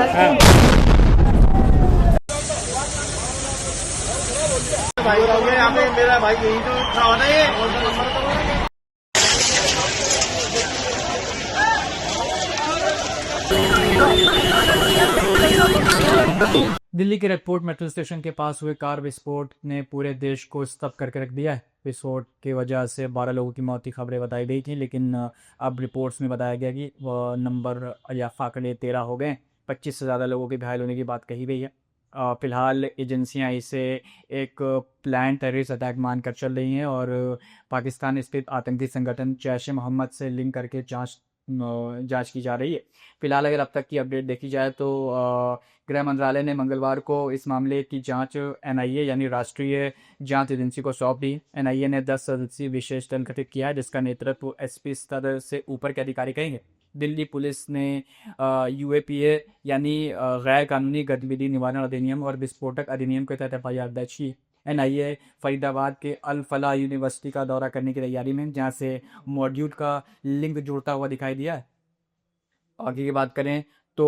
भाई हो गया यहाँ पे मेरा भाई यही तो खड़ा होना है। दिल्ली के रेडफोर्ट मेट्रो स्टेशन के पास हुए कार विस्फोट ने पूरे देश को स्तब्ध करके रख दिया है। विस्फोट की वजह से 12 लोगों की मौत की खबरें बताई गई थी, लेकिन अब रिपोर्ट्स में बताया गया कि वह नंबर या फाकड़े 13 हो गए। 25 से ज़्यादा लोगों के घायल होने की बात कही गई है। फिलहाल एजेंसियां इसे एक प्लान टेररिस्ट अटैक मानकर चल रही हैं और पाकिस्तान स्थित आतंकी संगठन जैश ए मोहम्मद से लिंक करके जांच की जा रही है। फिलहाल अगर अब तक की अपडेट देखी जाए तो गृह मंत्रालय ने मंगलवार को इस मामले की जांच एनआईए यानी राष्ट्रीय जांच एजेंसी को सौंप दी। एनआईए ने 10 सदस्यीय विशेष दल गठित किया है, जिसका नेतृत्व एसपी स्तर से ऊपर के अधिकारी करेंगे। दिल्ली पुलिस ने यूएपीए यानी गैर कानूनी गतिविधि निवारण अधिनियम और विस्फोटक अधिनियम के तहत एफआईआर दर्ज की। एनआईए फरीदाबाद के अल फलाह यूनिवर्सिटी का दौरा करने की तैयारी में, जहां से मॉड्यूल का लिंक जुड़ता हुआ दिखाई दिया है। आगे की बात करें तो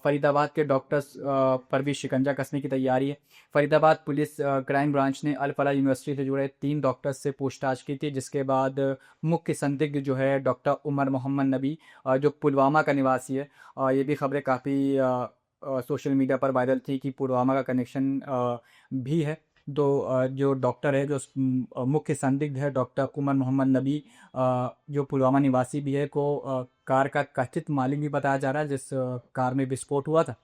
फरीदाबाद के डॉक्टर्स पर भी शिकंजा कसने की तैयारी है। फरीदाबाद पुलिस क्राइम ब्रांच ने अल फलाह यूनिवर्सिटी से जुड़े 3 डॉक्टर्स से पूछताछ की थी, जिसके बाद मुख्य संदिग्ध जो है डॉक्टर उमर मोहम्मद नबी, जो पुलवामा का निवासी है। ये भी खबरें काफ़ी सोशल मीडिया पर वायरल थी कि पुलवामा का कनेक्शन भी है। तो जो डॉक्टर है, जो मुख्य संदिग्ध है डॉक्टर उमर मोहम्मद नबी, जो पुलवामा निवासी भी है, को कार का कथित मालिक भी बताया जा रहा है, जिस कार में विस्फोट हुआ था,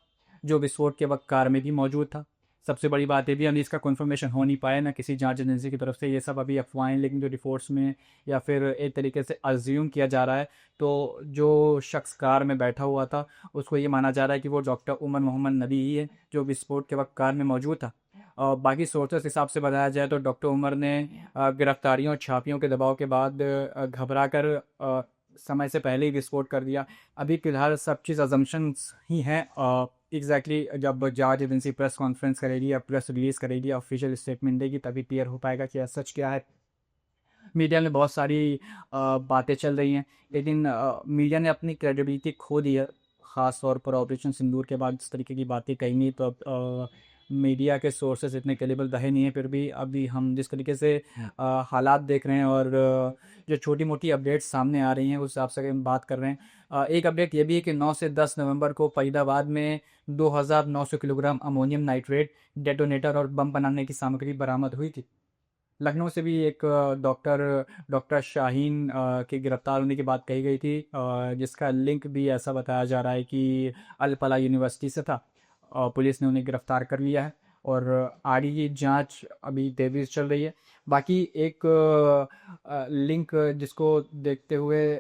जो विस्फोट के वक्त कार में भी मौजूद था। सबसे बड़ी बात ये भी अभी इसका कन्फर्मेशन हो नहीं पाया ना किसी जांच एजेंसी की तरफ से। ये सब अभी अफवाहें, लेकिन जो रिपोर्ट्स में या फिर एक तरीके से अज्यूम किया जा रहा है, तो जो शख्स कार में बैठा हुआ था उसको ये माना जा रहा है कि वो डॉक्टर उमर मोहम्मद नबी ही है, जो विस्फोट के वक्त कार में मौजूद था। और बाकी सोर्सेस हिसाब से बताया जाए तो डॉक्टर उमर ने गिरफ्तारियों और छापियों के दबाव के बाद घबरा कर समय से पहले ही विस्फोट कर दिया। अभी फिलहाल सब चीज़ अजम्पशंस ही हैं। एग्जैक्टली जब जांच एजेंसी प्रेस कॉन्फ्रेंस करेगी या प्रेस रिलीज़ करेगी, ऑफिशियल स्टेटमेंट देगी, तभी क्लियर हो पाएगा कि सच क्या है। मीडिया में बहुत सारी बातें चल रही हैं, लेकिन मीडिया ने अपनी क्रेडिबिलिटी खो दी है। ख़ास तौर पर ऑपरेशन सिंदूर के बाद इस तरीके की बातें कही तो अब मीडिया के सोर्सेज इतने क्रेडिबल रहे नहीं है। फिर भी अभी हम जिस तरीके से हालात देख रहे हैं और जो छोटी मोटी अपडेट्स सामने आ रही हैं उस हिसाब से हम बात कर रहे हैं। एक अपडेट ये भी है कि 9 से 10 नवंबर को फरीदाबाद में 2900 किलोग्राम अमोनियम नाइट्रेट, डेटोनेटर और बम बनाने की सामग्री बरामद हुई थी। लखनऊ से भी एक डॉक्टर शाहीन के गिरफ्तार होने की बात कही गई थी, जिसका लिंक भी ऐसा बताया जा रहा है कि अल फलाह यूनिवर्सिटी से था। पुलिस ने उन्हें गिरफ्तार कर लिया है और आगे की जांच अभी तेजी से चल रही है। बाकी एक लिंक जिसको देखते हुए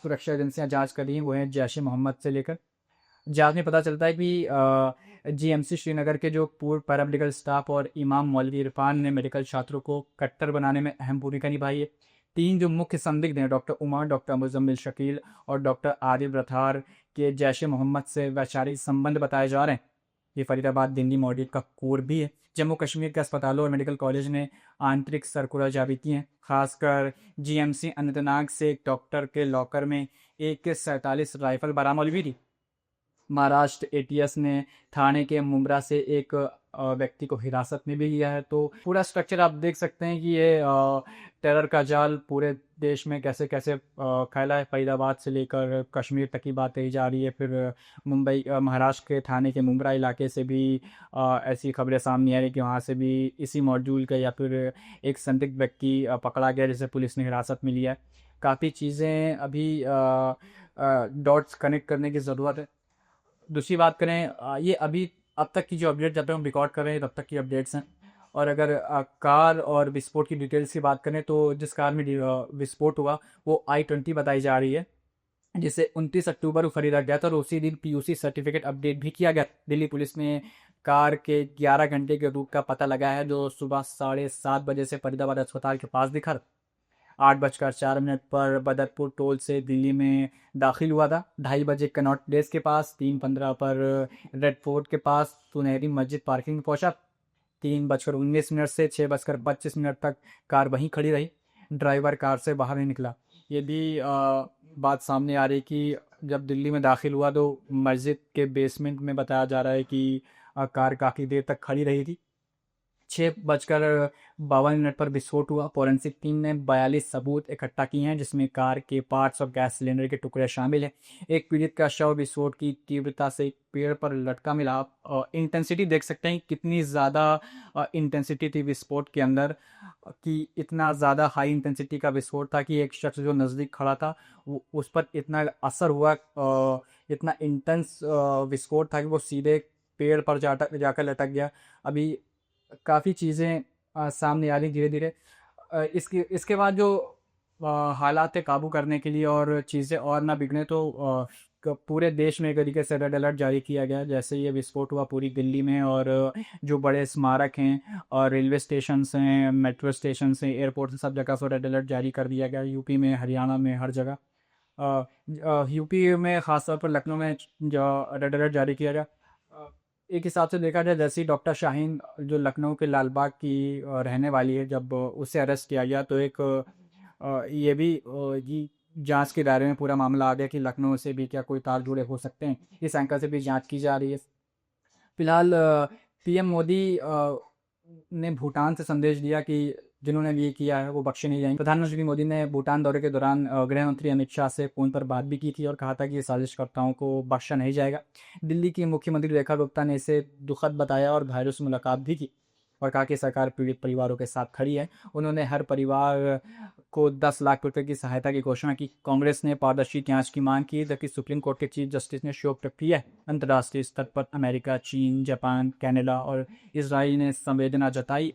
सुरक्षा एजेंसियां जांच कर रही हैं वो है जैश ए मोहम्मद से लेकर। जांच में पता चलता है कि जीएमसी श्रीनगर के जो पूर्व पैरामेडिकल स्टाफ और इमाम मौलवी इरफान ने मेडिकल छात्रों को कट्टर बनाने में अहम भूमिका निभाई है। 3 जो मुख्य संदिग्ध हैं, डॉक्टर उमर, डॉक्टर मुजम्मिल शकील और डॉक्टर आरिफ रथार, के जैश ए मोहम्मद से वैचारिक संबंध बताए जा रहे हैं। ये फरीदाबाद दिल्ली मॉड्यूल का कोर भी है। जम्मू कश्मीर के अस्पतालों और मेडिकल कॉलेज ने आंतरिक सर्कुलर जारी की हैं। खासकर जीएमसी अनंतनाग से एक डॉक्टर के लॉकर में AK-47 राइफल बरामद हुई थी। महाराष्ट्र एटीएस ने थाने के मुमरा से एक व्यक्ति को हिरासत में भी लिया है। तो पूरा स्ट्रक्चर आप देख सकते हैं कि ये टेरर का जाल पूरे देश में कैसे कैसे फैला है। फरीदाबाद से लेकर कश्मीर तक की बात कही जा रही है। फिर मुंबई महाराष्ट्र के थाने के मुमरा इलाके से भी ऐसी खबरें सामने आ रही कि वहाँ से भी इसी मॉड्यूल का या फिर एक संदिग्ध व्यक्ति पकड़ा गया, जिसे पुलिस ने हिरासत में लिया है। काफ़ी चीज़ें अभी डॉट्स कनेक्ट करने की ज़रूरत है। दूसरी बात करें, ये अभी अब तक की जो अपडेट जब तक हम रिकॉर्ड कर रहे हैं तब तक की अपडेट्स हैं। और अगर कार और विस्फोट की डिटेल्स की बात करें तो जिस कार में विस्फोट हुआ वो I-20 बताई जा रही है, जिसे 29 अक्टूबर को खरीदा गया था और उसी दिन PUC सर्टिफिकेट अपडेट भी किया गया। दिल्ली पुलिस ने कार के 11 घंटे के रूट का पता लगाया है, जो सुबह 7:30 बजे से फरीदाबाद अस्पताल के पास दिखा। 8:04 पर बदरपुर टोल से दिल्ली में दाखिल हुआ था। 2:30 बजे कनॉट प्लेस के पास, 3:15 पर रेड फोर्ट के पास सुनहरी मस्जिद पार्किंग में पहुंचा। 3:19 से 6:25 तक कार वहीं खड़ी रही। ड्राइवर कार से बाहर नहीं निकला। ये भी बात सामने आ रही कि जब दिल्ली में दाखिल हुआ तो मस्जिद के बेसमेंट में बताया जा रहा है कि कार काफ़ी देर तक खड़ी रही थी। 6:52 पर विस्फोट हुआ। फोरेंसिक टीम ने 42 सबूत इकट्ठा किए हैं, जिसमें कार के पार्ट्स और गैस सिलेंडर के टुकड़े शामिल हैं। एक पीड़ित का शव विस्फोट की तीव्रता से एक पेड़ पर लटका मिला। आप इंटेंसिटी देख सकते हैं, कितनी ज़्यादा इंटेंसिटी थी विस्फोट के अंदर, कि इतना ज़्यादा हाई इंटेंसिटी का विस्फोट था कि एक शख्स जो नज़दीक खड़ा था उस पर इतना असर हुआ, इतना इंटेंस विस्फोट था कि वो सीधे पेड़ पर जाकर लटक गया। अभी काफ़ी चीज़ें सामने आ रही धीरे धीरे। इसके बाद जो हालात है काबू करने के लिए और चीज़ें और ना बिगड़े, तो पूरे देश में एक तरीके से रेड अलर्ट जारी किया गया। जैसे ये विस्फोट हुआ पूरी दिल्ली में, और जो बड़े स्मारक हैं और रेलवे स्टेशन हैं, मेट्रो स्टेशन हैं, एयरपोर्ट हैं, सब जगह पर रेड अलर्ट जारी कर दिया गया। यूपी में, हरियाणा में, हर जगह। यूपी में ख़ासतौर पर लखनऊ में जो रेड अलर्ट जारी किया गया। एक हिसाब से देखा जाए, जैसे ही डॉक्टर शाहीन जो लखनऊ के लालबाग की रहने वाली है, जब उसे अरेस्ट किया गया तो एक ये भी ये जांच के दायरे में पूरा मामला आ गया कि लखनऊ से भी क्या कोई तार जुड़े हो सकते हैं। इस एंकर से भी जांच की जा रही है। फिलहाल पीएम मोदी ने भूटान से संदेश दिया कि जिन्होंने ये किया है वो बख्शे नहीं जाएंगे। प्रधानमंत्री मोदी ने भूटान दौरे के दौरान गृह मंत्री अमित शाह से फ़ोन पर बात भी की थी और कहा था कि ये साजिशकर्ताओं को बख्शा नहीं जाएगा। दिल्ली की मुख्यमंत्री रेखा गुप्ता ने इसे दुखद बताया और घायलों से मुलाकात भी की और कहा कि सरकार पीड़ित परिवारों के साथ खड़ी है। उन्होंने हर परिवार को 10 लाख रुपए की सहायता की घोषणा की। कांग्रेस ने पारदर्शी जांच की मांग की, जबकि सुप्रीम कोर्ट के चीफ जस्टिस ने शोक व्यक्त किया है। अंतर्राष्ट्रीय स्तर पर अमेरिका, चीन, जापान, कनाडा और इसराइल ने संवेदना जताई।